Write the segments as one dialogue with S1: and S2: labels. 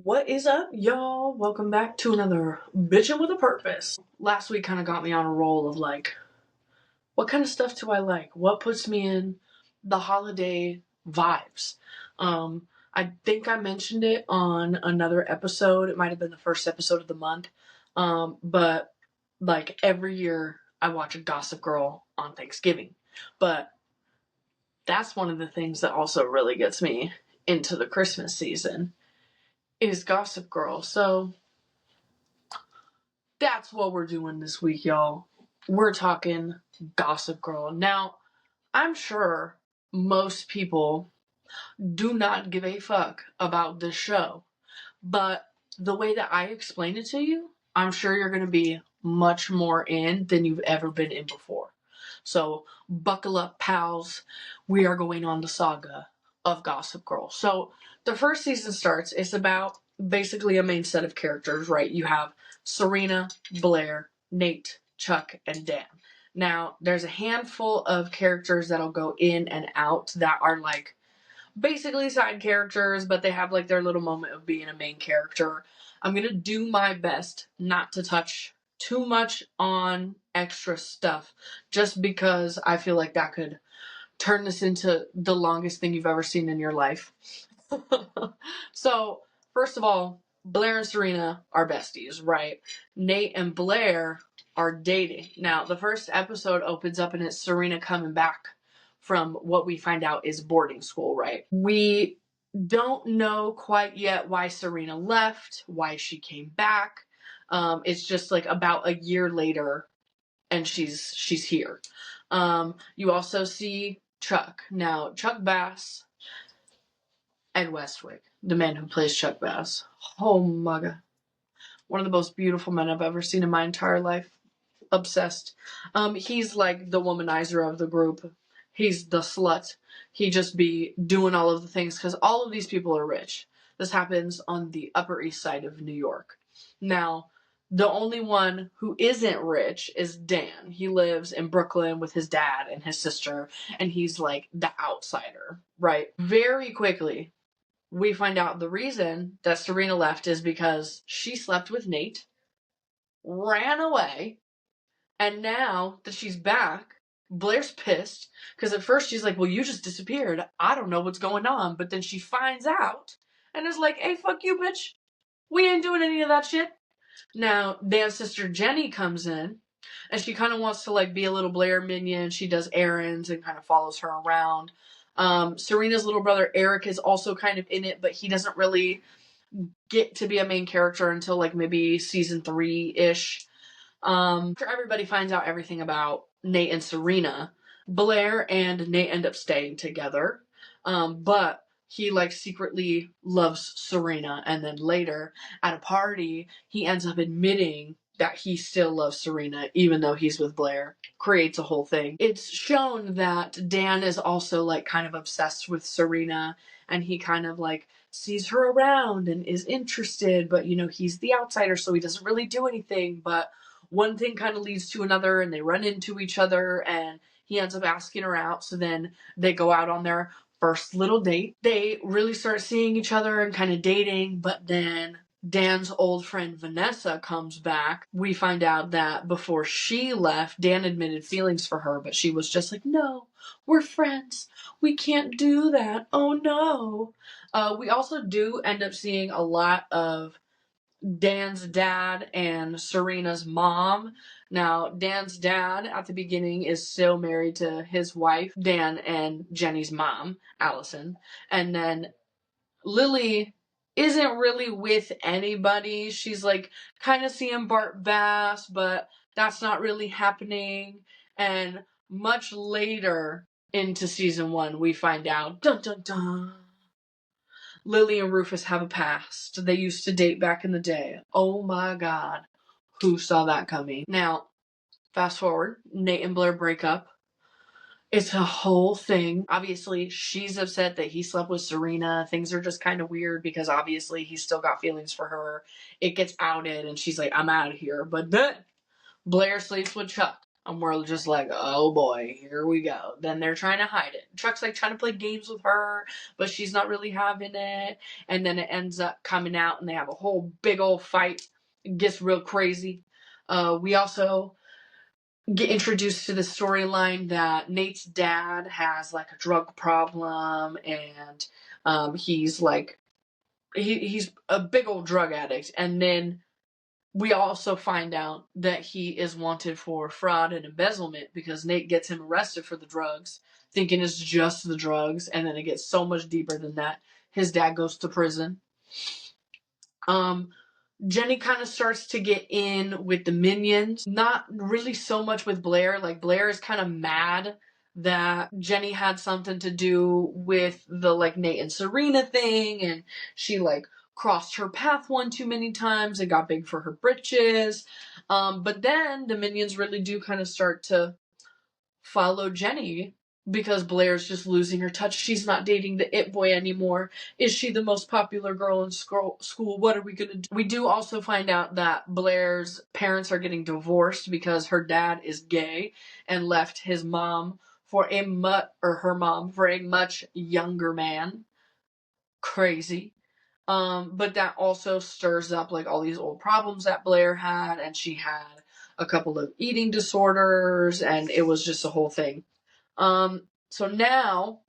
S1: What is up, y'all? Welcome back to another Bitchin' with a Purpose. Last week kind of got me on a roll of like, what kind of stuff do I like? What puts me in the holiday vibes? I think I mentioned it on another episode. It might have been the first episode of the month. But like every year I watch a Gossip Girl on Thanksgiving. But that's one of the things that also really gets me into the Christmas season is Gossip Girl. So that's what we're doing this week, y'all. We're talking Gossip Girl. Now, I'm sure most people do not give a fuck about this show, but the way that I explain it to you, I'm sure you're going to be much more in than you've ever been in before. So, buckle up, pals. We are going on the saga of Gossip Girl. So, the first season starts. It's about basically a main set of characters, right? You have Serena, Blair, Nate, Chuck, and Dan. Now, there's a handful of characters that'll go in and out that are like basically side characters, but they have like their little moment of being a main character. I'm gonna do my best not to touch too much on extra stuff, just because I feel like that could turn this into the longest thing you've ever seen in your life. So, first of all, Blair and Serena are besties, right? Nate and Blair are dating. Now, the first episode opens up and it's Serena coming back from what we find out is boarding school, right? We don't know quite yet why Serena left, why she came back. It's just like about a year later and she's here. You also see Chuck. Now, Chuck Bass, Ed Westwick, the man who plays Chuck Bass. Oh my god. One of the most beautiful men I've ever seen in my entire life. Obsessed. He's like the womanizer of the group. He's the slut. He just be doing all of the things because all of these people are rich. This happens on the Upper East Side of New York. Now, the only one who isn't rich is Dan. He lives in Brooklyn with his dad and his sister, and he's like the outsider, right? Very quickly, we find out the reason that Serena left is because she slept with Nate, ran away, and now that she's back, Blair's pissed because at first she's like, well, you just disappeared. I don't know what's going on. But then she finds out and is like, hey, fuck you, bitch. We ain't doing any of that shit. Now, Dan's sister Jenny comes in and she kind of wants to like be a little Blair minion. She does errands and kind of follows her around. Serena's little brother Eric is also kind of in it, but he doesn't really get to be a main character until like maybe season 3-ish. After everybody finds out everything about Nate and Serena, Blair and Nate end up staying together. But he like secretly loves Serena, and then later at a party, he ends up admitting that he still loves Serena, even though he's with Blair. Creates a whole thing. It's shown that Dan is also like kind of obsessed with Serena, and he kind of like sees her around and is interested, but you know, he's the outsider, so he doesn't really do anything. But one thing kind of leads to another and they run into each other and he ends up asking her out. So then they go out on their first little date. They really start seeing each other and kind of dating, but then Dan's old friend Vanessa comes back. We find out that before she left, Dan admitted feelings for her, but she was just like, no, we're friends. We can't do that. Oh no. We also do end up seeing a lot of Dan's dad and Serena's mom. Now, Dan's dad at the beginning is still married to his wife, Dan, and Jenny's mom, Allison. And then Lily isn't really with anybody. She's like kind of seeing Bart Bass, but that's not really happening. And much later into season 1, we find out, dun dun dun, Lily and Rufus have a past. They used to date back in the day. Oh my god. Who saw that coming? Now, fast forward, Nate and Blair break up. It's a whole thing. Obviously, she's upset that he slept with Serena. Things are just kind of weird because obviously he's still got feelings for her. It gets outed and she's like, I'm out of here. But then Blair sleeps with Chuck. And we're just like, oh boy, here we go. Then they're trying to hide it. Chuck's like trying to play games with her, but she's not really having it. And then it ends up coming out and they have a whole big old fight. It gets real crazy. We also get introduced to the storyline that Nate's dad has like a drug problem, and he's like he's a big old drug addict. And then we also find out that he is wanted for fraud and embezzlement because Nate gets him arrested for the drugs, thinking it's just the drugs, and then it gets so much deeper than that. His dad goes to prison. Jenny kind of starts to get in with the minions. Not really so much with Blair. Like, Blair is kind of mad that Jenny had something to do with the, like, Nate and Serena thing, and she, like, crossed her path one too many times and got big for her britches. But then the minions really do kind of start to follow Jenny because Blair's just losing her touch. She's not dating the it boy anymore. Is she the most popular girl in school? What are we gonna do? We do also find out that Blair's parents are getting divorced because her dad is gay and left his mom for her mom for a much younger man. Crazy. But that also stirs up like all these old problems that Blair had, and she had a couple of eating disorders, and it was just a whole thing. So now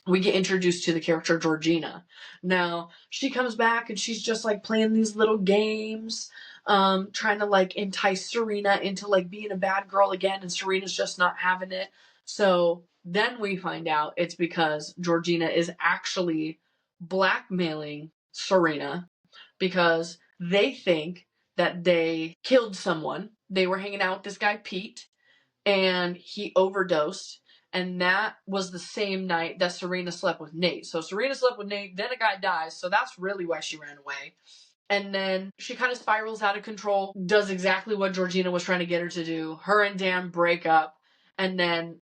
S1: we get introduced to the character Georgina. Now, she comes back and she's just like playing these little games, trying to like entice Serena into like being a bad girl again, and Serena's just not having it. So then we find out it's because Georgina is actually blackmailing Serena because they think that they killed someone. They were hanging out with this guy, Pete, and he overdosed. And that was the same night that Serena slept with Nate. So Serena slept with Nate, then a guy dies. So that's really why she ran away. And then she kind of spirals out of control, does exactly what Georgina was trying to get her to do. Her and Dan break up. And then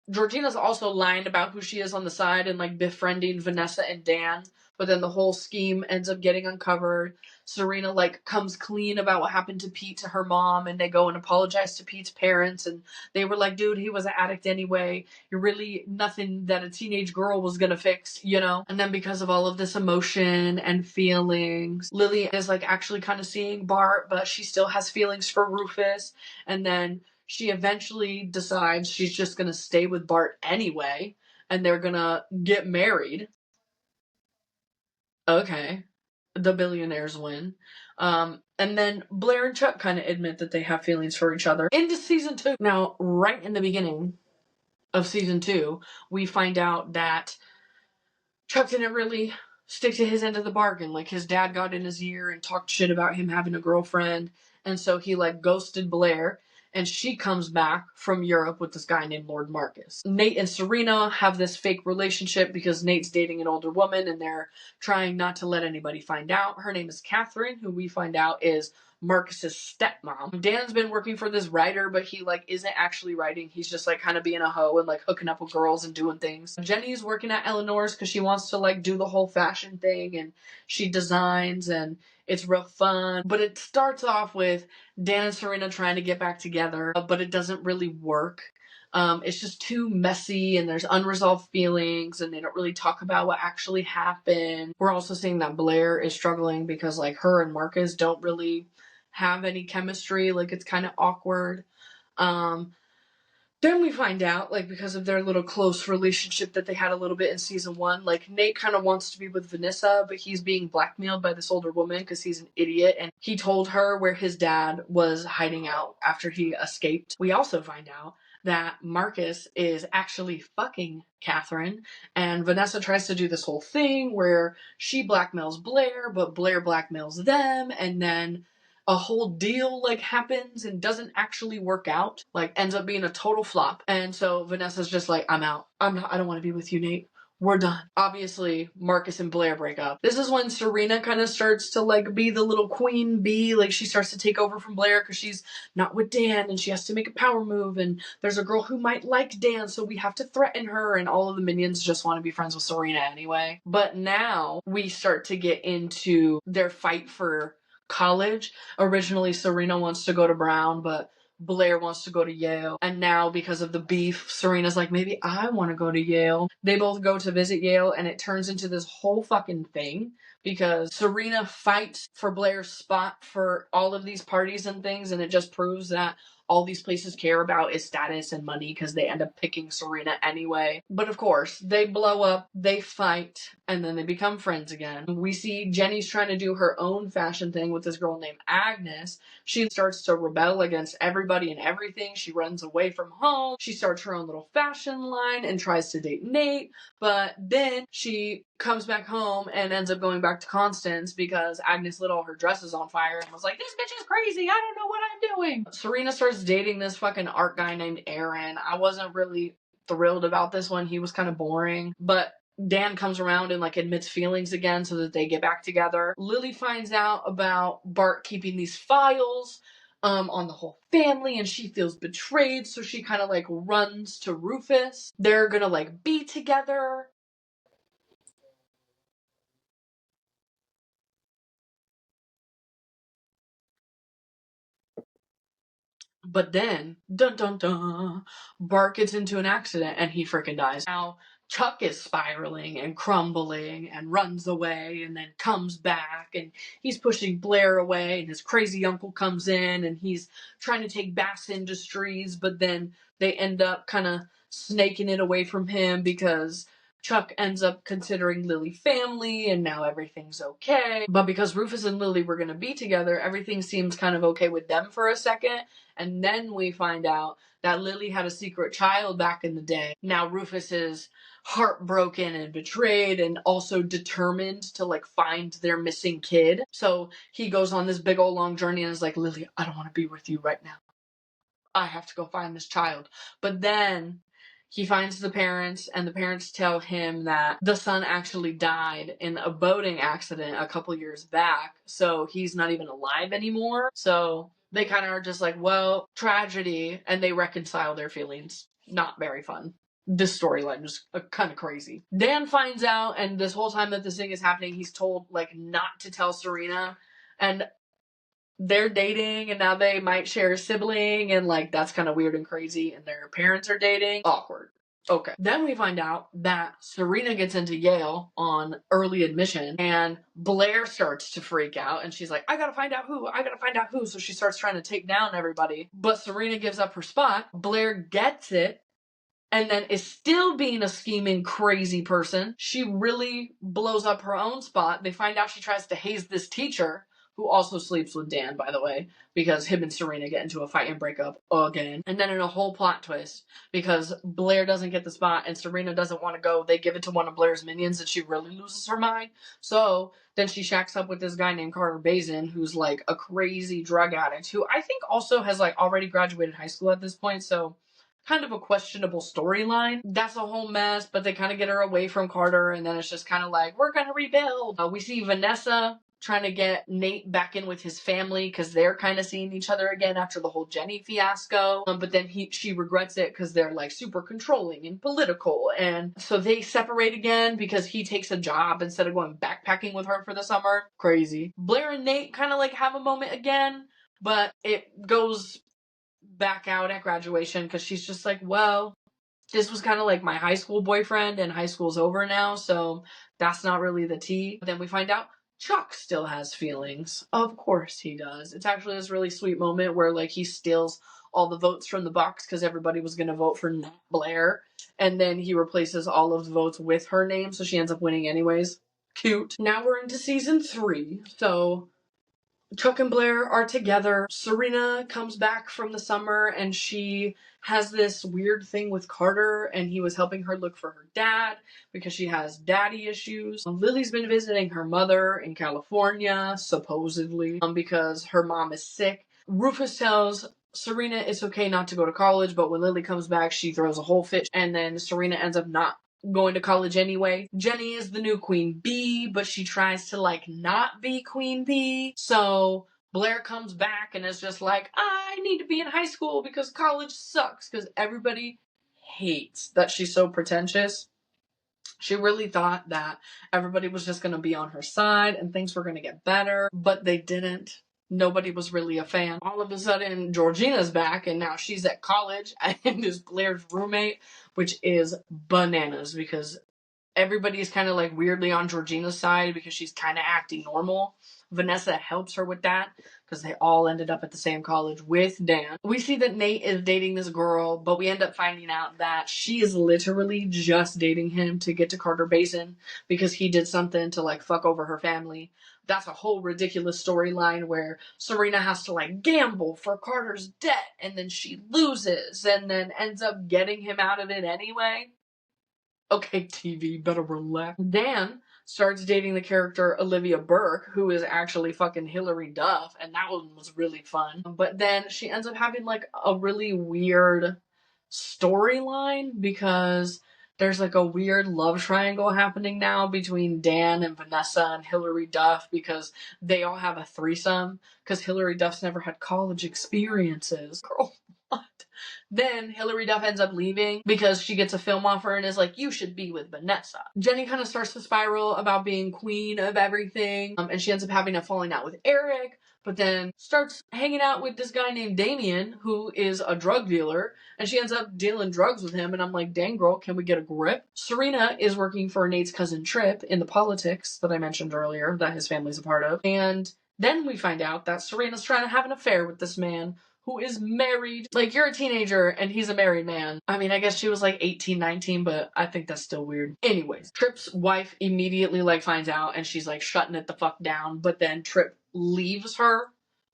S1: Georgina's also lying about who she is on the side and like befriending Vanessa and Dan. But then the whole scheme ends up getting uncovered. Serena like comes clean about what happened to Pete to her mom, and they go and apologize to Pete's parents, and they were like, dude, he was an addict anyway. You're really nothing that a teenage girl was gonna fix, you know? And then because of all of this emotion and feelings, Lily is like actually kind of seeing Bart, but she still has feelings for Rufus. And then she eventually decides she's just gonna stay with Bart anyway, and they're gonna get married. Okay. The billionaires win. And then Blair and Chuck kind of admit that they have feelings for each other. Into season 2. Now, right in the beginning of season 2, we find out that Chuck didn't really stick to his end of the bargain. Like, his dad got in his ear and talked shit about him having a girlfriend. And so he, like, ghosted Blair. And she comes back from Europe with this guy named Lord Marcus. Nate and Serena have this fake relationship because Nate's dating an older woman and they're trying not to let anybody find out. Her name is Catherine, who we find out is Marcus's stepmom. Dan's been working for this writer, but he like isn't actually writing. He's just like kind of being a hoe and like hooking up with girls and doing things. Jenny's working at Eleanor's because she wants to like do the whole fashion thing, and she designs, and it's real fun. But it starts off with Dan and Serena trying to get back together, but it doesn't really work. It's just too messy, and there's unresolved feelings, and they don't really talk about what actually happened. We're also seeing that Blair is struggling because like her and Marcus don't really have any chemistry. Like, it's kind of awkward. Then we find out, like, because of their little close relationship that they had a little bit in season 1, like, Nate kind of wants to be with Vanessa, but he's being blackmailed by this older woman because he's an idiot, and he told her where his dad was hiding out after he escaped. We also find out that Marcus is actually fucking Catherine, and Vanessa tries to do this whole thing where she blackmails Blair, but Blair blackmails them, and then a whole deal like happens and doesn't actually work out, like ends up being a total flop. And so Vanessa's just like, I'm out. I don't want to be with you, Nate. We're done. Obviously, Marcus and Blair break up. This is when Serena kind of starts to like be the little queen bee. Like, she starts to take over from Blair because she's not with Dan and she has to make a power move, and there's a girl who might like Dan, so we have to threaten her, and all of the minions just want to be friends with Serena anyway. But now we start to get into their fight for college. Originally, Serena wants to go to Brown, but Blair wants to go to Yale. And now, because of the beef, Serena's like, maybe I want to go to Yale. They both go to visit Yale, and it turns into this whole fucking thing because Serena fights for Blair's spot for all of these parties and things, and it just proves that all these places care about is status and money because they end up picking Serena anyway. But of course, they blow up, they fight, and then they become friends again. We see Jenny's trying to do her own fashion thing with this girl named Agnes. She starts to rebel against everybody and everything. She runs away from home. She starts her own little fashion line and tries to date Nate. But then she comes back home and ends up going back to Constance because Agnes lit all her dresses on fire and was like, this bitch is crazy. I don't know what I'm doing. Serena starts dating this fucking art guy named Aaron. I wasn't really thrilled about this one. He was kind of boring. But Dan comes around and like admits feelings again so that they get back together. Lily finds out about Bart keeping these files on the whole family, and she feels betrayed, so she kind of like runs to Rufus. They're gonna like be together. But then, dun dun dun, Bart gets into an accident and he freaking dies. Now, Chuck is spiraling and crumbling and runs away and then comes back and he's pushing Blair away, and his crazy uncle comes in and he's trying to take Bass Industries, but then they end up kind of snaking it away from him because Chuck ends up considering Lily family and now everything's okay. But because Rufus and Lily were going to be together, everything seems kind of okay with them for a second. And then we find out that Lily had a secret child back in the day. Now Rufus is heartbroken and betrayed and also determined to like find their missing kid. So he goes on this big old long journey and is like, Lily, I don't want to be with you right now. I have to go find this child. But then he finds the parents, and the parents tell him that the son actually died in a boating accident a couple years back, so he's not even alive anymore. So they kind of are just like, well, tragedy, and they reconcile their feelings. Not very fun. This storyline was kind of crazy. Dan finds out, and this whole time that this thing is happening, he's told like not to tell Serena, and they're dating and now they might share a sibling, and like that's kind of weird and crazy, and their parents are dating. Awkward. Okay. Then we find out that Serena gets into Yale on early admission, and Blair starts to freak out, and she's like, I gotta find out who. So she starts trying to take down everybody, but Serena gives up her spot. Blair gets it and then is still being a scheming, crazy person. She really blows up her own spot. They find out she tries to haze this teacher, who also sleeps with Dan, by the way, because him and Serena get into a fight and break up again. And then in a whole plot twist, because Blair doesn't get the spot and Serena doesn't want to go, they give it to one of Blair's minions and she really loses her mind. So then she shacks up with this guy named Carter Bazin, who's like a crazy drug addict, who I think also has like already graduated high school at this point, so kind of a questionable storyline. That's a whole mess, but they kind of get her away from Carter, and then it's just kind of like, we're gonna rebuild. We see Vanessa trying to get Nate back in with his family because they're kind of seeing each other again after the whole Jenny fiasco. But then she regrets it because they're like super controlling and political, and so they separate again because he takes a job instead of going backpacking with her for the summer. Crazy. Blair and Nate kind of like have a moment again, but it goes back out at graduation because she's just like, well, this was kind of like my high school boyfriend and high school's over now, so that's not really the tea. But then we find out Chuck still has feelings. Of course he does. It's actually this really sweet moment where like he steals all the votes from the box because everybody was going to vote for Nat Blair, and then he replaces all of the votes with her name, so she ends up winning anyways. Cute. Now we're into season 3, so Chuck and Blair are together. Serena comes back from the summer and she has this weird thing with Carter, and he was helping her look for her dad because she has daddy issues. Lily's been visiting her mother in California, supposedly, because her mom is sick. Rufus tells Serena it's okay not to go to college, but when Lily comes back, she throws a whole fit, and then Serena ends up not going to college anyway. Jenny is the new queen bee, but she tries to like not be queen bee. So Blair comes back and is just like, I need to be in high school because college sucks, because everybody hates that she's so pretentious. She really thought that everybody was just going to be on her side and things were going to get better, but they didn't. Nobody was really a fan. All of a sudden, Georgina's back, and now she's at college and is Blair's roommate, which is bananas because everybody's kind of like weirdly on Georgina's side because she's kind of acting normal. Vanessa helps her with that because they all ended up at the same college with Dan. We see that Nate is dating this girl, but we end up finding out that she is literally just dating him to get to Carter Basin because he did something to like fuck over her family. That's a whole ridiculous storyline where Serena has to like gamble for Carter's debt and then she loses and then ends up getting him out of it anyway. Okay, TV, better relax. Dan starts dating the character Olivia Burke, who is actually fucking Hilary Duff, and that one was really fun. But then she ends up having like a really weird storyline because there's like a weird love triangle happening now between Dan and Vanessa and Hilary Duff because they all have a threesome because Hilary Duff's never had college experiences. Girl, what? Then Hilary Duff ends up leaving because she gets a film offer and is like, you should be with Vanessa. Jenny kind of starts to spiral about being queen of everything, and she ends up having a falling out with Eric, but then starts hanging out with this guy named Damien, who is a drug dealer, and she ends up dealing drugs with him, and I'm like, dang girl, can we get a grip? Serena is working for Nate's cousin Tripp in the politics that I mentioned earlier that his family's a part of, and then we find out that Serena's trying to have an affair with this man who is married. Like, you're a teenager and he's a married man. I mean, I guess she was like 18, 19, but I think that's still weird. Anyways, Tripp's wife immediately like finds out and she's like shutting it the fuck down, but then Tripp leaves her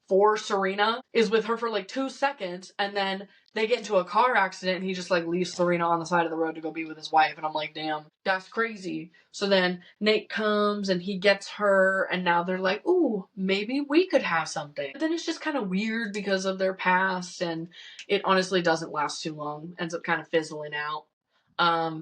S1: for Serena, is with her for like 2 seconds, and then they get into a car accident and he just like leaves Serena on the side of the road to go be with his wife, and I'm like, damn, that's crazy. So then Nate comes and he gets her, and now they're like, ooh, maybe we could have something. But then it's just kind of weird because of their past, and it honestly doesn't last too long. Ends up kind of fizzling out.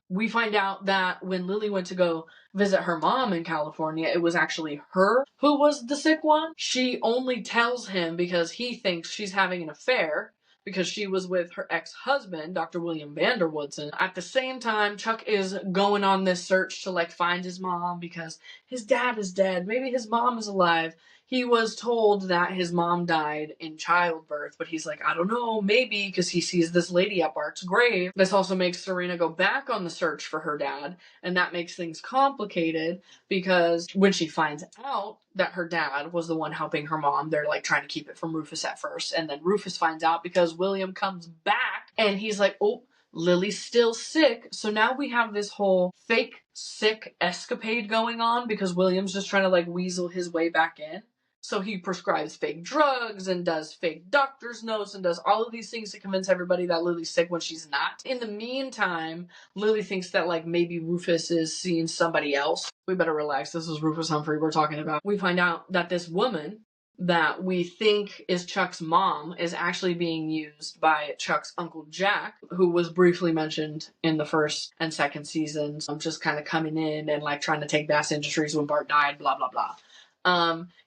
S1: We find out that when Lily went to go visit her mom in California, it was actually her who was the sick one. She only tells him because he thinks she's having an affair because she was with her ex-husband, Dr. William Vanderwoodson. At the same time, Chuck is going on this search to like find his mom because his dad is dead. Maybe his mom is alive. He was told that his mom died in childbirth, but he's like, I don't know, maybe, because he sees this lady at Bart's grave. This also makes Serena go back on the search for her dad, and that makes things complicated because when she finds out that her dad was the one helping her mom, they're like trying to keep it from Rufus at first, and then Rufus finds out because William comes back, and he's like, oh, Lily's still sick, so now we have this whole fake sick escapade going on because William's just trying to like weasel his way back in. So he prescribes fake drugs and does fake doctor's notes and does all of these things to convince everybody that Lily's sick when she's not. In the meantime, Lily thinks that like maybe Rufus is seeing somebody else. We better relax. This is Rufus Humphrey we're talking about. We find out that this woman that we think is Chuck's mom is actually being used by Chuck's Uncle Jack, who was briefly mentioned in the first and second seasons. Just kind of coming in and like trying to take Bass Industries when Bart died, blah, blah, blah.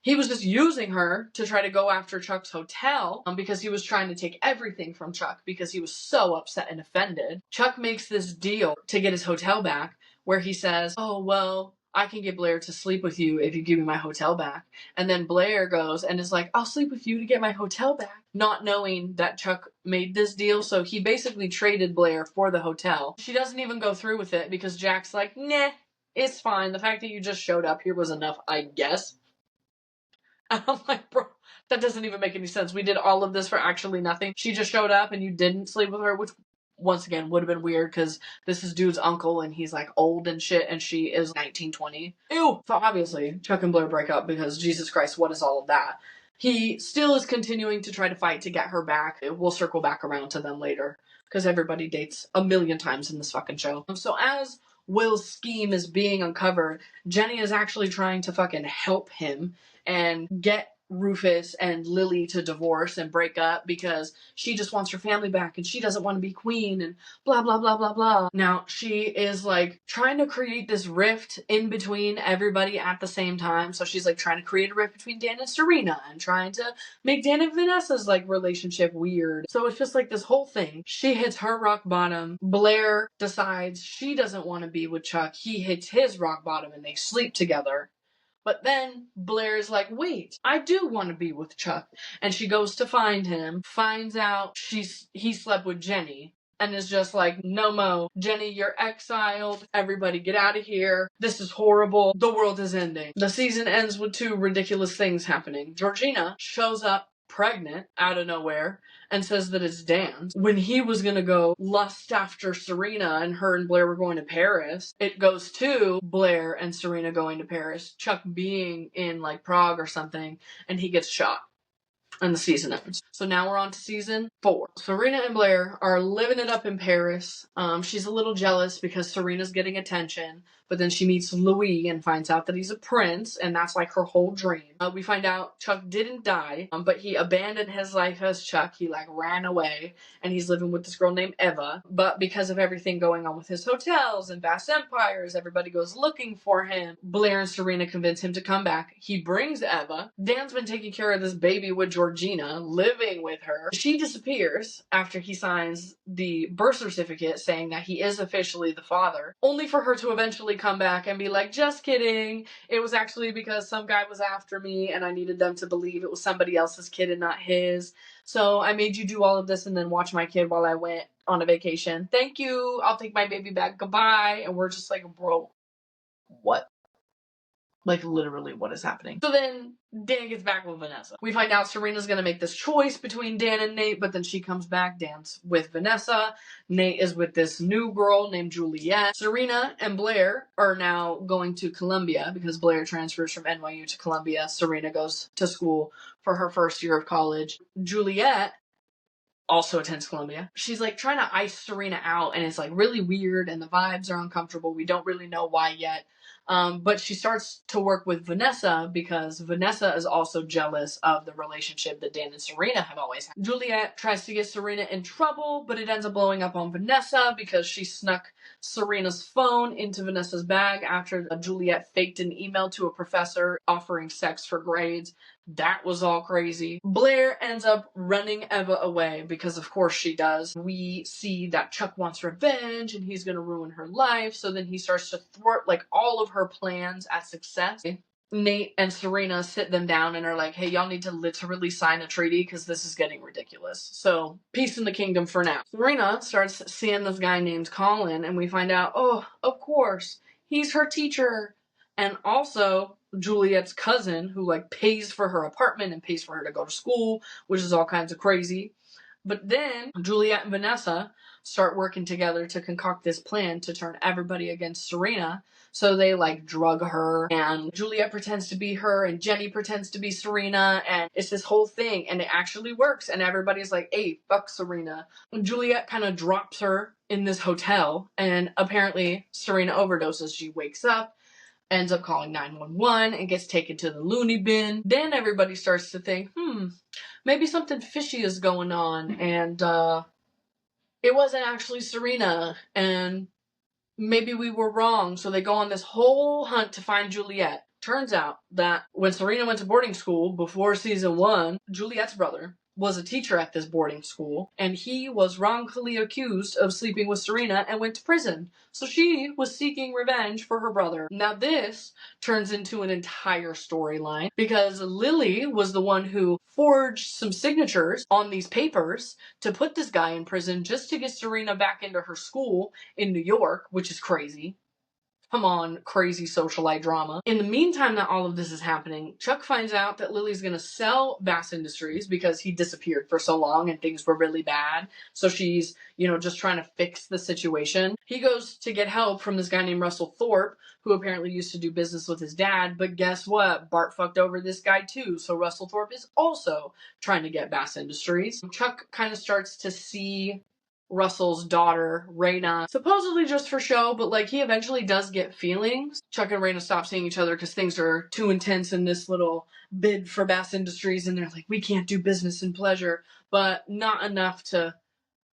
S1: He was just using her to try to go after Chuck's hotel because he was trying to take everything from Chuck because he was so upset and offended. Chuck makes this deal to get his hotel back where he says, oh, well, I can get Blair to sleep with you if you give me my hotel back. And then Blair goes and is like, I'll sleep with you to get my hotel back, not knowing that Chuck made this deal. So he basically traded Blair for the hotel. She doesn't even go through with it because Jack's like, nah, it's fine. The fact that you just showed up here was enough, I guess. And I'm like, bro, that doesn't even make any sense. We did all of this for actually nothing. She just showed up and you didn't sleep with her, which once again would have been weird because this is dude's uncle and he's like old and shit and she is 19, 20. Ew. So obviously Chuck and Blair break up because Jesus Christ, what is all of that? He still is continuing to try to fight to get her back. We'll circle back around to them later because everybody dates a million times in this fucking show. So as Will's scheme is being uncovered, Jenny is actually trying to fucking help him and get Rufus and Lily to divorce and break up because she just wants her family back and she doesn't want to be queen and blah, blah, blah, blah, blah. Now, she is like trying to create this rift in between everybody at the same time. So she's like trying to create a rift between Dan and Serena and trying to make Dan and Vanessa's like relationship weird. So it's just like this whole thing. She hits her rock bottom. Blair decides she doesn't want to be with Chuck. He hits his rock bottom and they sleep together. But then Blair is like, wait, I do want to be with Chuck. And she goes to find him, finds out he slept with Jenny. And is just like, no mo, Jenny, you're exiled. Everybody get out of here. This is horrible. The world is ending. The season ends with 2 ridiculous things happening. Georgina shows up pregnant out of nowhere and says that it's Dan's. When he was gonna go lust after Serena and her and Blair were going to Paris, it goes to Blair and Serena going to Paris, Chuck being in like Prague or something, and he gets shot. And the season ends. So now we're on to season 4. Serena and Blair are living it up in Paris. She's a little jealous because Serena's getting attention, but then she meets Louis and finds out that he's a prince, and that's like her whole dream. We find out Chuck didn't die, but he abandoned his life as Chuck. He like ran away, and he's living with this girl named Eva. But because of everything going on with his hotels and vast empires, everybody goes looking for him. Blair and Serena convince him to come back. He brings Eva. Dan's been taking care of this baby with Georgina, living with her. She disappears after he signs the birth certificate saying that he is officially the father, only for her to eventually come back and be like, just kidding. It was actually because some guy was after me and I needed them to believe it was somebody else's kid and not his. So I made you do all of this and then watch my kid while I went on a vacation. Thank you. I'll take my baby back. Goodbye. And we're just like, bro, what? Like, literally, what is happening? So then, Dan gets back with Vanessa. We find out Serena's gonna make this choice between Dan and Nate, but then she comes back. Dan's with Vanessa. Nate is with this new girl named Juliet. Serena and Blair are now going to Columbia because Blair transfers from NYU to Columbia. Serena goes to school for her first year of college. Juliet also attends Columbia. She's like trying to ice Serena out, and it's like really weird, and the vibes are uncomfortable. We don't really know why yet. But she starts to work with Vanessa because Vanessa is also jealous of the relationship that Dan and Serena have always had. Juliet tries to get Serena in trouble, but it ends up blowing up on Vanessa because she snuck Serena's phone into Vanessa's bag after Juliet faked an email to a professor offering sex for grades. That was all crazy. Blair ends up running Eva away because of course she does. We see that Chuck wants revenge and he's gonna ruin her life, so then he starts to thwart like all of her plans at success. Nate and Serena sit them down and are like, hey, y'all need to literally sign a treaty because this is getting ridiculous. So, peace in the kingdom for now. Serena starts seeing this guy named Colin and we find out, oh, of course, he's her teacher. And also, Juliet's cousin, who like pays for her apartment and pays for her to go to school, which is all kinds of crazy. But then Juliet and Vanessa start working together to concoct this plan to turn everybody against Serena. So they like drug her, and Juliet pretends to be her, and Jenny pretends to be Serena, and it's this whole thing, and it actually works, and everybody's like, hey, fuck Serena. And Juliet kind of drops her in this hotel, and apparently Serena overdoses. She wakes up, ends up calling 911 and gets taken to the loony bin. Then everybody starts to think, maybe something fishy is going on, and it wasn't actually Serena, and maybe we were wrong. So they go on this whole hunt to find Juliet. Turns out that when Serena went to boarding school before season 1, Juliet's brother was a teacher at this boarding school, and he was wrongfully accused of sleeping with Serena and went to prison. So she was seeking revenge for her brother. Now this turns into an entire storyline because Lily was the one who forged some signatures on these papers to put this guy in prison just to get Serena back into her school in New York, which is crazy. Come on, crazy socialite drama. In the meantime that all of this is happening, Chuck finds out that Lily's gonna sell Bass Industries because he disappeared for so long and things were really bad. So she's, just trying to fix the situation. He goes to get help from this guy named Russell Thorpe, who apparently used to do business with his dad, but guess what? Bart fucked over this guy too, so Russell Thorpe is also trying to get Bass Industries. Chuck kind of starts to see Russell's daughter, Raina, supposedly just for show, but he eventually does get feelings. Chuck and Raina stop seeing each other because things are too intense in this little bid for Bass Industries, and they're like, we can't do business and pleasure, but not enough to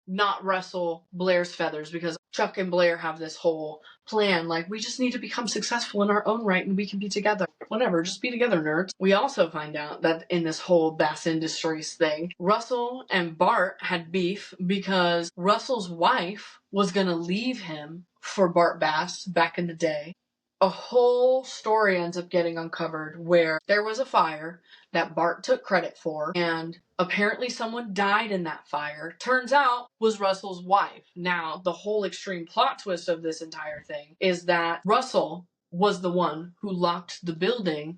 S1: not rustle Blair's feathers, because Chuck and Blair have this whole plan, we just need to become successful in our own right and we can be together. Whatever, just be together, nerds. We also find out that in this whole Bass Industries thing, Russell and Bart had beef because Russell's wife was gonna leave him for Bart Bass back in the day. a whole story ends up getting uncovered where there was a fire that Bart took credit for, and apparently someone died in that fire. Turns out was Russell's wife. Now, the whole extreme plot twist of this entire thing is that Russell was the one who locked the building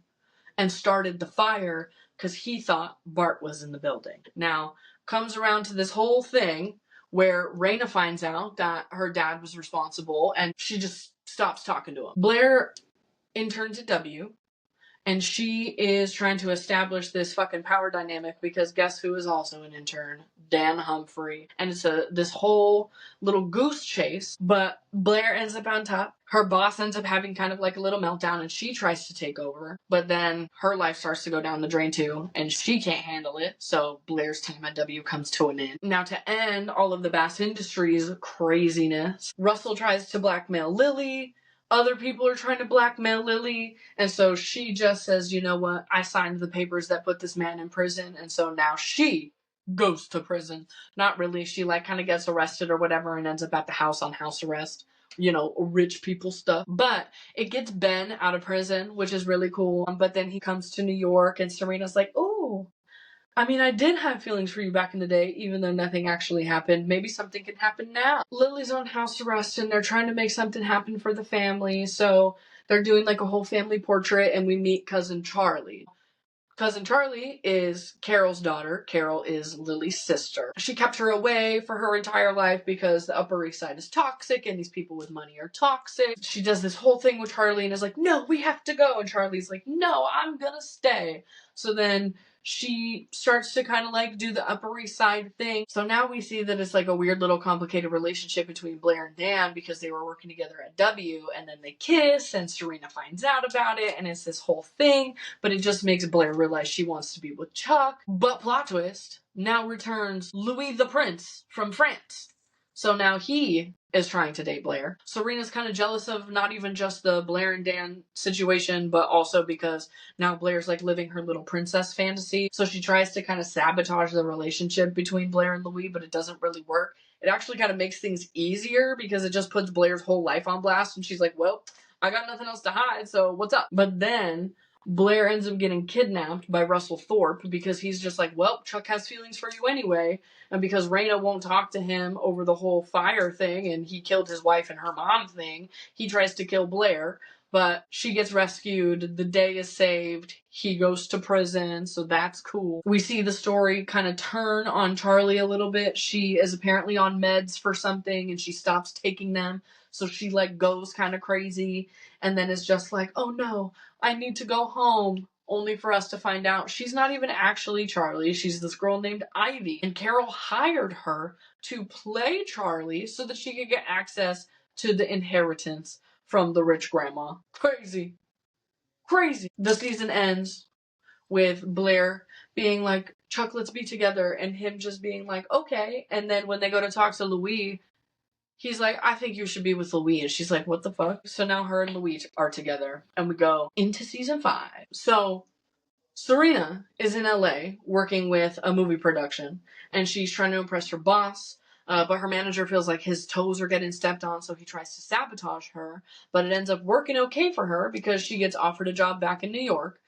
S1: and started the fire because he thought Bart was in the building. Now, comes around to this whole thing where Raina finds out that her dad was responsible and she just stops talking to him. Blair interns at W, and she is trying to establish this fucking power dynamic because guess who is also an intern? Dan Humphrey. And it's this whole little goose chase, but Blair ends up on top. Her boss ends up having kind of like a little meltdown and she tries to take over, but then her life starts to go down the drain too and she can't handle it, so Blair's time at W comes to an end. Now, to end all of the Bass Industries craziness, Russell tries to blackmail Lily. Other people are trying to blackmail Lily, and so she just says, you know what, I signed the papers that put this man in prison, and so now she goes to prison. Not really, she like kind of gets arrested or whatever and ends up at the house on house arrest. You know, rich people stuff. But it gets Ben out of prison, which is really cool. But then he comes to New York and Serena's like, ooh, I mean, I did have feelings for you back in the day, even though nothing actually happened. Maybe something can happen now. Lily's on house arrest and they're trying to make something happen for the family. So they're doing like a whole family portrait and we meet Cousin Charlie. Cousin Charlie is Carol's daughter. Carol is Lily's sister. She kept her away for her entire life because the Upper East Side is toxic and these people with money are toxic. She does this whole thing with Charlie and is like, no, we have to go. And Charlie's like, no, I'm gonna stay. So then she starts to kind of like do the Upper East Side thing. So now we see that it's like a weird little complicated relationship between Blair and Dan because they were working together at W and then they kiss and Serena finds out about it and it's this whole thing, but it just makes Blair realize she wants to be with Chuck. But plot twist, now returns Louis the Prince from France. So now he is trying to date Blair. Serena's kind of jealous of not even just the Blair and Dan situation, but also because now Blair's like living her little princess fantasy. So she tries to kind of sabotage the relationship between Blair and Louis, but it doesn't really work. It actually kind of makes things easier because it just puts Blair's whole life on blast and she's like, well, I got nothing else to hide, so what's up? But then Blair ends up getting kidnapped by Russell Thorpe because he's just like, well, Chuck has feelings for you anyway. And because Raina won't talk to him over the whole fire thing and he killed his wife and her mom thing, he tries to kill Blair. But she gets rescued, the day is saved, he goes to prison, so that's cool. We see the story kind of turn on Charlie a little bit. She is apparently on meds for something and she stops taking them. So she like goes kind of crazy and then is just like, oh no, I need to go home. Only for us to find out she's not even actually Charlie. She's this girl named Ivy. And Carol hired her to play Charlie so that she could get access to the inheritance from the rich grandma. Crazy. Crazy. The season ends with Blair being like, Chuck, let's be together. And him just being like, okay. And then when they go to talk to Louis, he's like, I think you should be with Louis. And she's like, what the fuck? So now her and Louis are together. And we go into season 5. So Serena is in LA working with a movie production. And she's trying to impress her boss. But her manager feels like his toes are getting stepped on. So he tries to sabotage her. But it ends up working okay for her because she gets offered a job back in New York.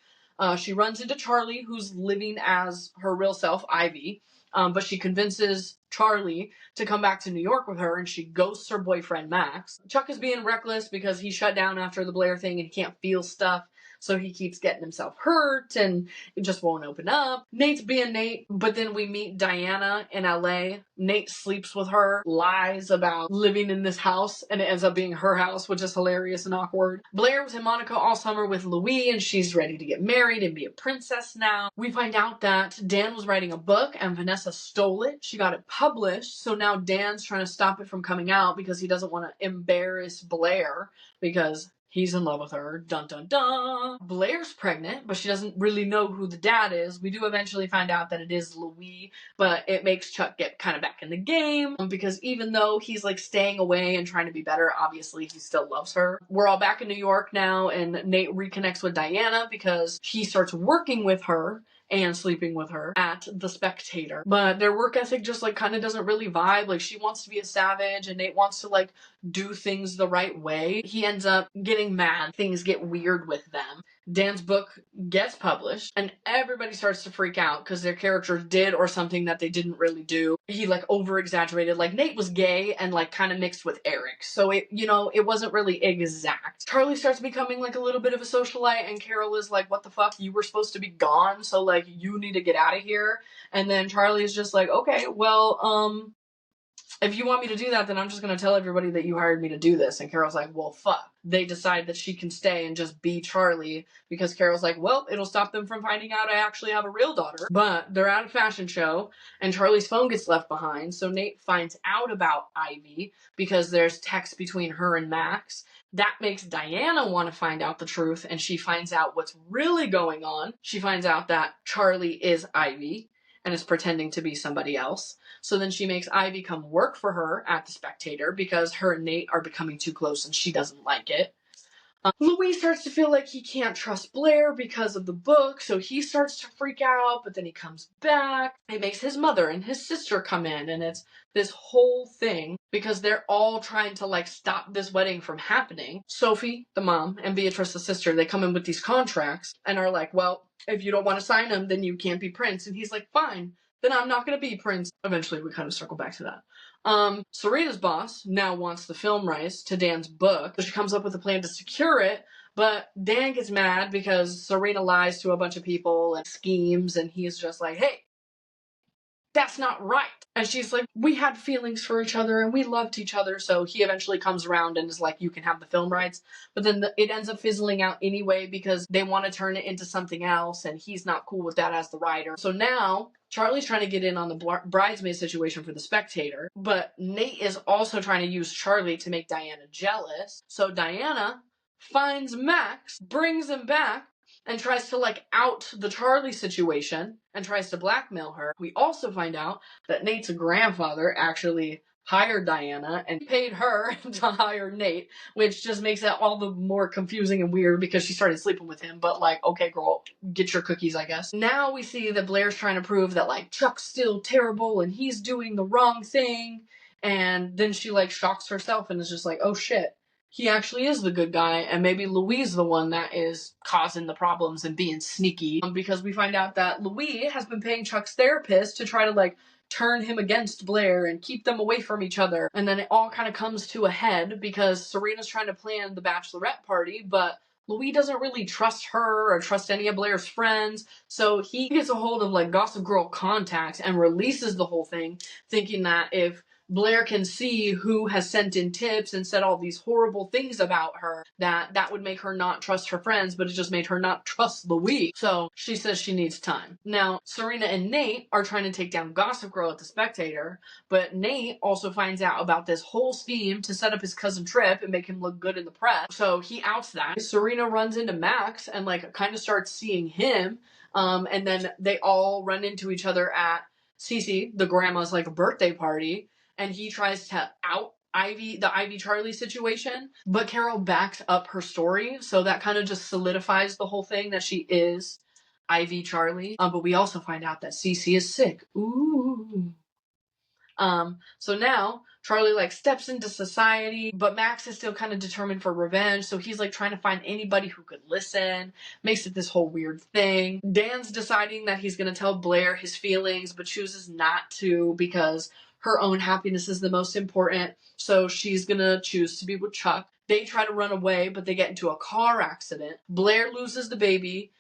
S1: She runs into Charlie, who's living as her real self, Ivy. But she convinces Charlie to come back to New York with her and she ghosts her boyfriend, Max. Chuck is being reckless because he shut down after the Blair thing and he can't feel stuff. So he keeps getting himself hurt and it just won't open up. Nate's being Nate, but then we meet Diana in LA. Nate sleeps with her, lies about living in this house, and it ends up being her house, which is hilarious and awkward. Blair was in Monaco all summer with Louis, and she's ready to get married and be a princess now. We find out that Dan was writing a book and Vanessa stole it. She got it published, so now Dan's trying to stop it from coming out because he doesn't want to embarrass Blair because he's in love with her. Dun dun dun. Blair's pregnant, but she doesn't really know who the dad is. We do eventually find out that it is Louis, but it makes Chuck get kind of back in the game because even though he's like staying away and trying to be better, obviously he still loves her. We're all back in New York now and Nate reconnects with Diana because he starts working with her and sleeping with her at the Spectator. But their work ethic just like kind of doesn't really vibe. Like she wants to be a savage and Nate wants to like do things the right way. He ends up getting mad. Things get weird with them. Dan's book gets published and everybody starts to freak out because their characters did or something that they didn't really do. He like over exaggerated. Like Nate was gay and like kind of mixed with Eric. So it, you know, it wasn't really exact. Charlie starts becoming like a little bit of a socialite and Carol is like, what the fuck? You were supposed to be gone. So like you need to get out of here. And then Charlie is just like, okay, well, if you want me to do that, then I'm just going to tell everybody that you hired me to do this. And Carol's like, well, fuck. They decide that she can stay and just be Charlie because Carol's like, well, it'll stop them from finding out I actually have a real daughter. But they're at a fashion show and Charlie's phone gets left behind. So Nate finds out about Ivy because there's text between her and Max. That makes Diana want to find out the truth and she finds out what's really going on. She finds out that Charlie is Ivy and is pretending to be somebody else. So then she makes Ivy come work for her at the Spectator because her and Nate are becoming too close and she doesn't like it. Louis starts to feel like he can't trust Blair because of the book, so he starts to freak out, but then he comes back. He makes his mother and his sister come in, and it's this whole thing because they're all trying to like stop this wedding from happening. Sophie, the mom, and Beatrice, the sister, they come in with these contracts and are like, well, if you don't want to sign them, then you can't be Prince. And he's like, fine, then I'm not going to be Prince. Eventually, we kind of circle back to that. Serena's boss now wants the film rights to Dan's book, so she comes up with a plan to secure it, but Dan gets mad because Serena lies to a bunch of people and schemes, and he's just like, hey, that's not right. And she's like, we had feelings for each other and we loved each other. So he eventually comes around and is like, you can have the film rights. But then it ends up fizzling out anyway because they want to turn it into something else and he's not cool with that as the writer. So now Charlie's trying to get in on the bridesmaid situation for the Spectator, but Nate is also trying to use Charlie to make Diana jealous. So Diana finds Max, brings him back, and tries to like out the Charlie situation and tries to blackmail her. We also find out that Nate's grandfather actually hired Diana and paid her to hire Nate, which just makes it all the more confusing and weird because she started sleeping with him, but like, okay girl, get your cookies, I guess. Now we see that Blair's trying to prove that like Chuck's still terrible and he's doing the wrong thing, and then she like shocks herself and is just like, oh shit, he actually is the good guy, and maybe Louis is the one that is causing the problems and being sneaky. Because we find out that Louis has been paying Chuck's therapist to try to like turn him against Blair and keep them away from each other. And then it all kind of comes to a head because Serena's trying to plan the bachelorette party, but Louis doesn't really trust her or trust any of Blair's friends. So he gets a hold of like Gossip Girl contacts and releases the whole thing, thinking that if Blair can see who has sent in tips and said all these horrible things about her, that would make her not trust her friends, but it just made her not trust Louis. So she says she needs time. Now, Serena and Nate are trying to take down Gossip Girl at the Spectator, but Nate also finds out about this whole scheme to set up his cousin Trip and make him look good in the press. So he outs that. Serena runs into Max and like kind of starts seeing him, and then they all run into each other at Cece, the grandma's like birthday party. And he tries to out Ivy, the Ivy Charlie situation, but Carol backs up her story, so that kind of just solidifies the whole thing that she is Ivy Charlie. But we also find out that Cece is sick. Ooh. So now Charlie like steps into society, but Max is still kind of determined for revenge. So he's like trying to find anybody who could listen, makes it this whole weird thing. Dan's deciding that he's going to tell Blair his feelings, but chooses not to because her own happiness is the most important. So she's going to choose to be with Chuck. They try to run away, but they get into a car accident. Blair loses the baby.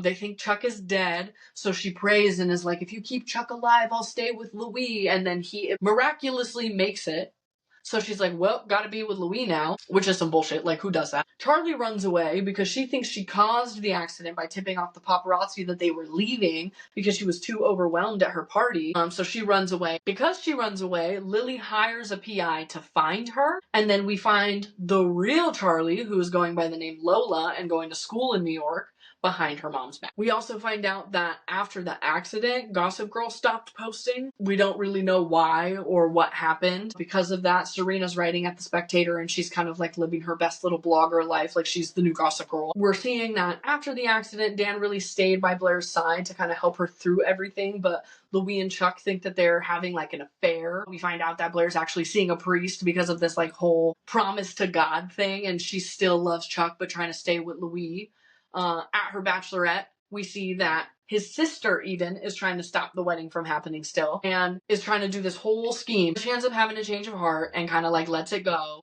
S1: They think Chuck is dead, so she prays and is like, if you keep Chuck alive, I'll stay with Louis. And then he miraculously makes it. So she's like, well, gotta be with Louis now, which is some bullshit. Like, who does that? Charlie runs away because she thinks she caused the accident by tipping off the paparazzi that they were leaving because she was too overwhelmed at her party. So she runs away. Because she runs away, Lily hires a PI to find her. And then we find the real Charlie, who is going by the name Lola and going to school in New York. behind her mom's back. We also find out that after the accident, Gossip Girl stopped posting. We don't really know why or what happened. Because of that, Serena's writing at The Spectator and she's kind of like living her best little blogger life, like she's the new Gossip Girl. We're seeing that after the accident, Dan really stayed by Blair's side to kind of help her through everything, but Louis and Chuck think that they're having like an affair. We find out that Blair's actually seeing a priest because of this like whole promise to God thing, and she still loves Chuck but trying to stay with Louis. At her bachelorette, we see that his sister Eden is trying to stop the wedding from happening still and is trying to do this whole scheme. She ends up having a change of heart and kind of like lets it go.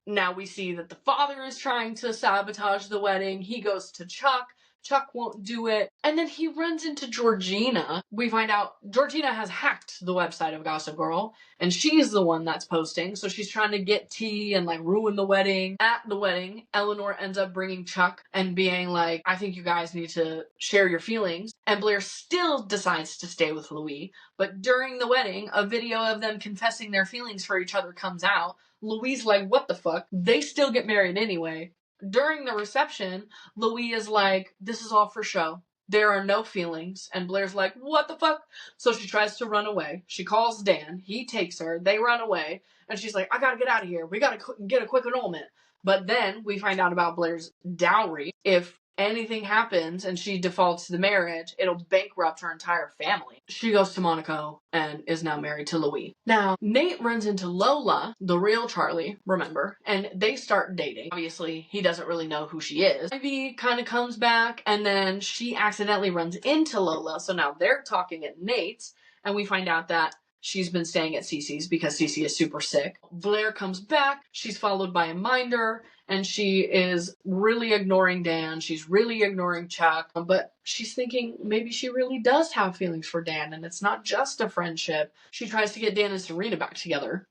S1: Now we see that the father is trying to sabotage the wedding. He goes to Chuck. Chuck won't do it. And then he runs into Georgina. We find out Georgina has hacked the website of Gossip Girl, and she's the one that's posting. So she's trying to get tea and like ruin the wedding. At the wedding, Eleanor ends up bringing Chuck and being like, I think you guys need to share your feelings. And Blair still decides to stay with Louis. But during the wedding, a video of them confessing their feelings for each other comes out. Louis like, what the fuck? They still get married anyway. During the reception, Louis is like, this is all for show. There are no feelings. And Blair's like, what the fuck? So she tries to run away. She calls Dan. He takes her. They run away. And she's like, I gotta get out of here. We gotta get a quick annulment. But then we find out about Blair's dowry. If anything happens and she defaults the marriage, it'll bankrupt her entire family. She goes to Monaco and is now married to Louis. Now, Nate runs into Lola, the real Charlie, remember, and they start dating. Obviously, he doesn't really know who she is. Ivy kind of comes back, and then she accidentally runs into Lola, so now they're talking at Nate's, and we find out that she's been staying at Cece's because Cece is super sick. Blair comes back. She's followed by a minder, and she is really ignoring Dan. She's really ignoring Chuck. But she's thinking maybe she really does have feelings for Dan, and it's not just a friendship. She tries to get Dan and Serena back together.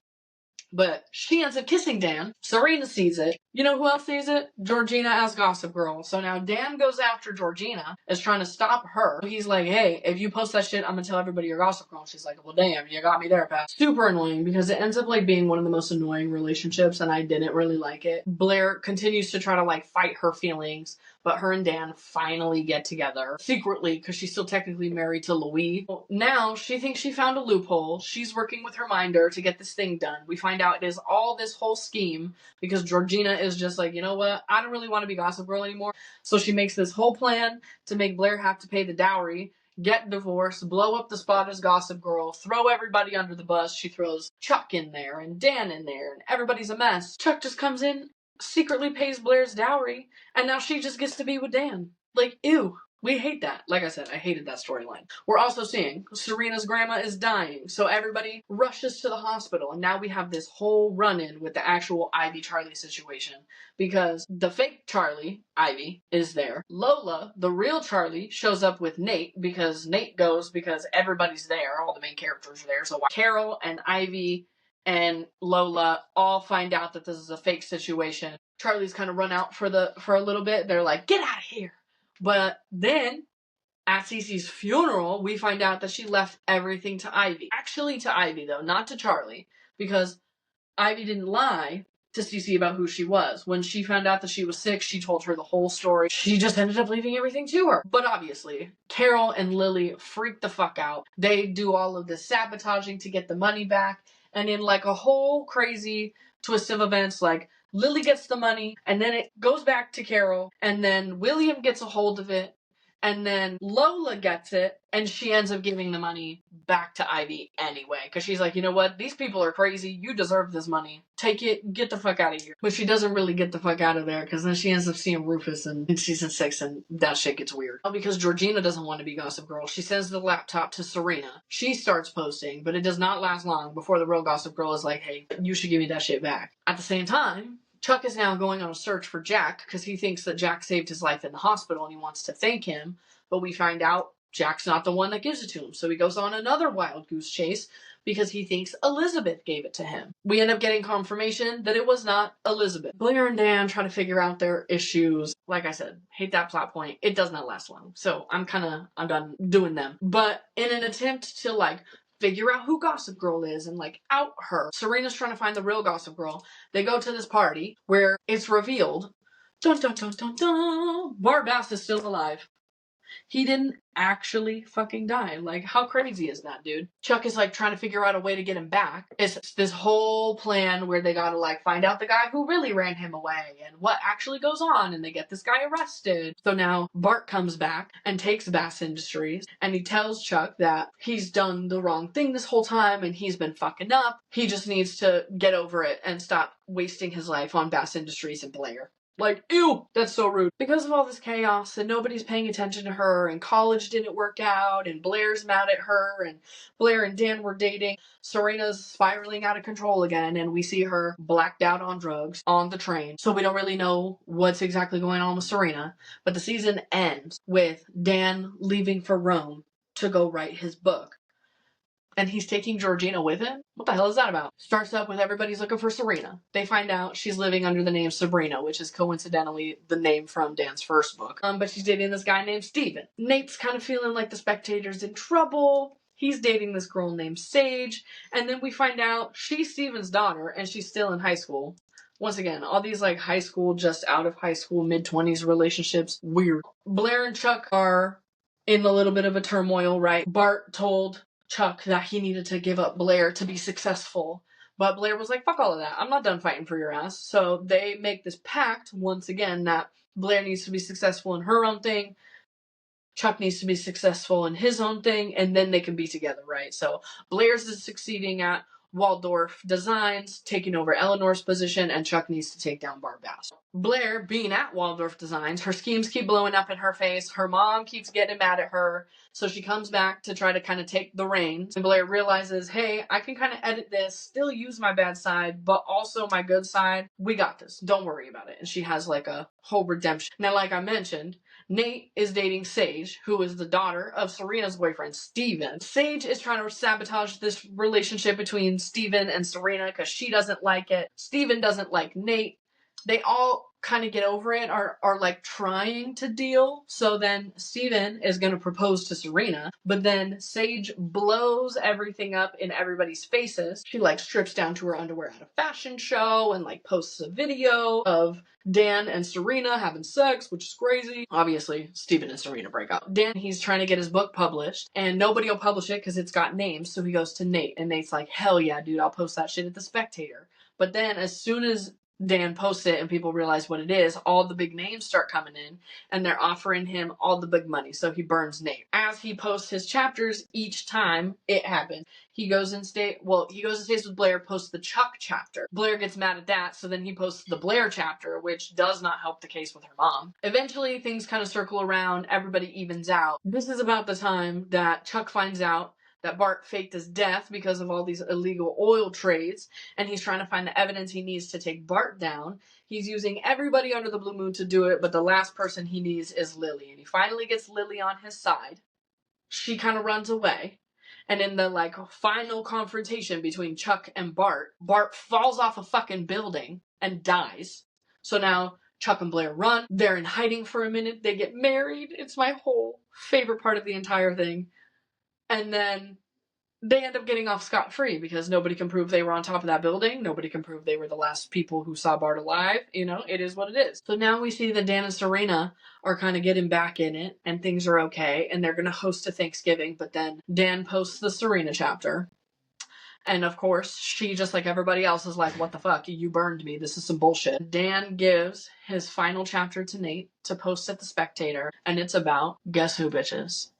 S1: But she ends up kissing Dan. Serena sees it. You know who else sees it? Georgina as Gossip Girl. So now Dan goes after Georgina, is trying to stop her. He's like, hey, if you post that shit, I'm gonna tell everybody you're Gossip Girl. And she's like, well, damn, you got me there, pal. Super annoying because it ends up like being one of the most annoying relationships, and I didn't really like it. Blair continues to try to like fight her feelings, but her and Dan finally get together secretly because she's still technically married to Louis. Now she thinks she found a loophole. She's working with her minder to get this thing done. We find out it is all this whole scheme because Georgina is just like, you know what? I don't really want to be Gossip Girl anymore. So she makes this whole plan to make Blair have to pay the dowry, get divorced, blow up the spot as Gossip Girl, throw everybody under the bus. She throws Chuck in there and Dan in there, and everybody's a mess. Chuck just comes in, secretly pays Blair's dowry, and now she just gets to be with Dan. Like, ew. We hate that. Like I said, I hated that storyline. We're also seeing Serena's grandma is dying, so everybody rushes to the hospital, and now we have this whole run-in with the actual Ivy Charlie situation because the fake Charlie, Ivy, is there. Lola, the real Charlie, shows up with Nate because Nate goes because everybody's there. All the main characters are there. So Carol and Ivy and Lola all find out that this is a fake situation. Charlie's kind of run out for a little bit. They're like, get out of here. But then, at Cece's funeral, we find out that she left everything to Ivy. Actually to Ivy, though, not to Charlie. Because Ivy didn't lie to Cece about who she was. When she found out that she was sick, she told her the whole story. She just ended up leaving everything to her. But obviously, Carol and Lily freak the fuck out. They do all of this sabotaging to get the money back. And in like a whole crazy twist of events, like, Lily gets the money, and then it goes back to Carol, and then William gets a hold of it, and then Lola gets it, and she ends up giving the money back to Ivy anyway, because she's like, you know what, these people are crazy, you deserve this money, take it, get the fuck out of here. But she doesn't really get the fuck out of there, because then she ends up seeing Rufus in season 6, and that shit gets weird. Because Georgina doesn't want to be Gossip Girl, she sends the laptop to Serena. She starts posting, but it does not last long before the real Gossip Girl is like, hey, you should give me that shit back. At the same time, Chuck is now going on a search for Jack because he thinks that Jack saved his life in the hospital and he wants to thank him. But we find out Jack's not the one that gives it to him. So he goes on another wild goose chase because he thinks Elizabeth gave it to him. We end up getting confirmation that it was not Elizabeth. Blair and Dan try to figure out their issues. Like I said, hate that plot point. It does not last long. So I'm done doing them. But in an attempt to like figure out who Gossip Girl is and like out her, Serena's trying to find the real Gossip Girl. They go to this party where it's revealed Dun dun dun dun dun. Bart Bass is still alive. He didn't actually fucking die. Like, how crazy is that, dude? Chuck is like trying to figure out a way to get him back. It's this whole plan where they gotta like find out the guy who really ran him away and what actually goes on, and they get this guy arrested. So now Bart comes back and takes Bass Industries, and he tells Chuck that he's done the wrong thing this whole time and he's been fucking up. He just needs to get over it and stop wasting his life on Bass Industries and Blair. Like, ew, that's so rude. Because of all this chaos and nobody's paying attention to her and college didn't work out and Blair's mad at her and Blair and Dan were dating, Serena's spiraling out of control again and we see her blacked out on drugs on the train. So we don't really know what's exactly going on with Serena. But the season ends with Dan leaving for Rome to go write his book. And he's taking Georgina with him? What the hell is that about? Starts up with everybody's looking for Serena. They find out she's living under the name Sabrina, which is coincidentally the name from Dan's first book. But she's dating this guy named Steven. Nate's kind of feeling like the Spectator's in trouble. He's dating this girl named Sage. And then we find out she's Steven's daughter and she's still in high school. Once again, all these like high school, just out of high school, mid-20s relationships, weird. Blair and Chuck are in a little bit of a turmoil, right? Bart told Chuck that he needed to give up Blair to be successful. But Blair was like, fuck all of that. I'm not done fighting for your ass. So they make this pact, once again, that Blair needs to be successful in her own thing. Chuck needs to be successful in his own thing, and then they can be together, right? So Blair's is succeeding at Waldorf Designs, taking over Eleanor's position, and Chuck needs to take down Bart Bass. Blair, being at Waldorf Designs, her schemes keep blowing up in her face. Her mom keeps getting mad at her, so she comes back to try to kind of take the reins. And Blair realizes, hey, I can kind of edit this, still use my bad side, but also my good side. We got this. Don't worry about it. And she has like a whole redemption. Now, like I mentioned, Nate is dating Sage, who is the daughter of Serena's boyfriend, Steven. Sage is trying to sabotage this relationship between Steven and Serena because she doesn't like it. Steven doesn't like Nate. They all kind of get over it, are like trying to deal. So then Steven is going to propose to Serena, but then Sage blows everything up in everybody's faces. She like strips down to her underwear at a fashion show and like posts a video of Dan and Serena having sex, which is crazy. Obviously, Steven and Serena break up. Dan, he's trying to get his book published and nobody will publish it because it's got names. So he goes to Nate and Nate's like, hell yeah, dude, I'll post that shit at the Spectator. But then as soon as Dan posts it and people realize what it is, all the big names start coming in and they're offering him all the big money. So he burns Nate. As he posts his chapters, each time it happens, he goes and stays with Blair, posts the Chuck chapter. Blair gets mad at that, so then he posts the Blair chapter, which does not help the case with her mom. Eventually, things kind of circle around, everybody evens out. This is about the time that Chuck finds out that Bart faked his death because of all these illegal oil trades, and he's trying to find the evidence he needs to take Bart down. He's using everybody under the blue moon to do it, but the last person he needs is Lily, and he finally gets Lily on his side. She kind of runs away, and in the like final confrontation between Chuck and Bart falls off a fucking building and dies. So now Chuck and Blair run. They're in hiding for a minute. They get married. It's my whole favorite part of the entire thing. And then they end up getting off scot-free because nobody can prove they were on top of that building. Nobody can prove they were the last people who saw Bart alive. You know, it is what it is. So now we see that Dan and Serena are kind of getting back in it and things are okay. And they're going to host a Thanksgiving. But then Dan posts the Serena chapter. And of course, she, just like everybody else, is like, what the fuck? You burned me. This is some bullshit. Dan gives his final chapter to Nate to post at the Spectator. And it's about, guess who, bitches?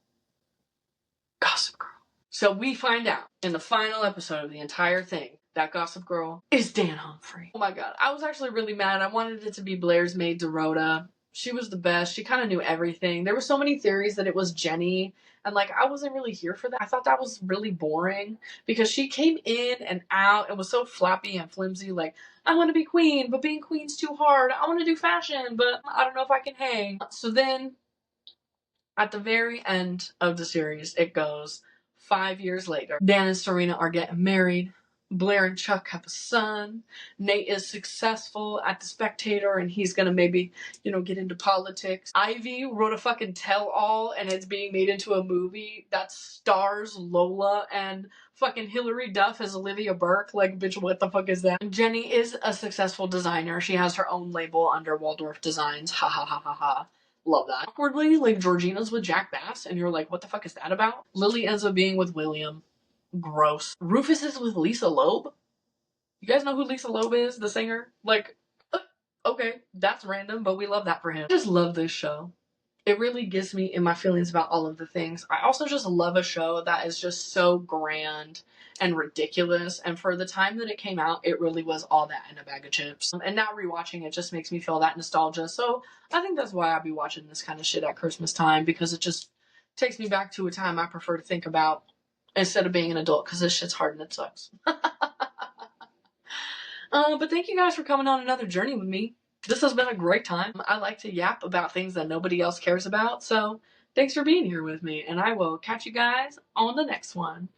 S1: Gossip Girl. So we find out in the final episode of the entire thing that Gossip Girl is Dan Humphrey. Oh my god. I was actually really mad. I wanted it to be Blair's maid Dorota. She was the best. She kind of knew everything. There were so many theories that it was Jenny. And like, I wasn't really here for that. I thought that was really boring because she came in and out and was so floppy and flimsy. Like, I want to be queen, but being queen's too hard. I want to do fashion, but I don't know if I can hang. So then at the very end of the series, it goes 5 years later. Dan and Serena are getting married. Blair and Chuck have a son. Nate is successful at The Spectator and he's gonna maybe, get into politics. Ivy wrote a fucking tell-all and it's being made into a movie that stars Lola and fucking Hilary Duff as Olivia Burke. Like, bitch, what the fuck is that? Jenny is a successful designer. She has her own label under Waldorf Designs. Ha ha ha ha ha. Love that. Awkwardly, like, Georgina's with Jack Bass and you're like, what the fuck is that about? Lily ends up being with William. Gross. Rufus is with Lisa Loeb? You guys know who Lisa Loeb is? The singer? Like, okay, that's random, but we love that for him. I just love this show. It really gets me in my feelings about all of the things. I also just love a show that is just so grand and ridiculous, and for the time that it came out, it really was all that in a bag of chips. And now rewatching it just makes me feel that nostalgia, so I think that's why I'll be watching this kind of shit at Christmas time, because it just takes me back to a time I prefer to think about instead of being an adult, because this shit's hard and it sucks. But thank you guys for coming on another journey with me. This has been a great time. I like to yap about things that nobody else cares about, so thanks for being here with me, and I will catch you guys on the next one.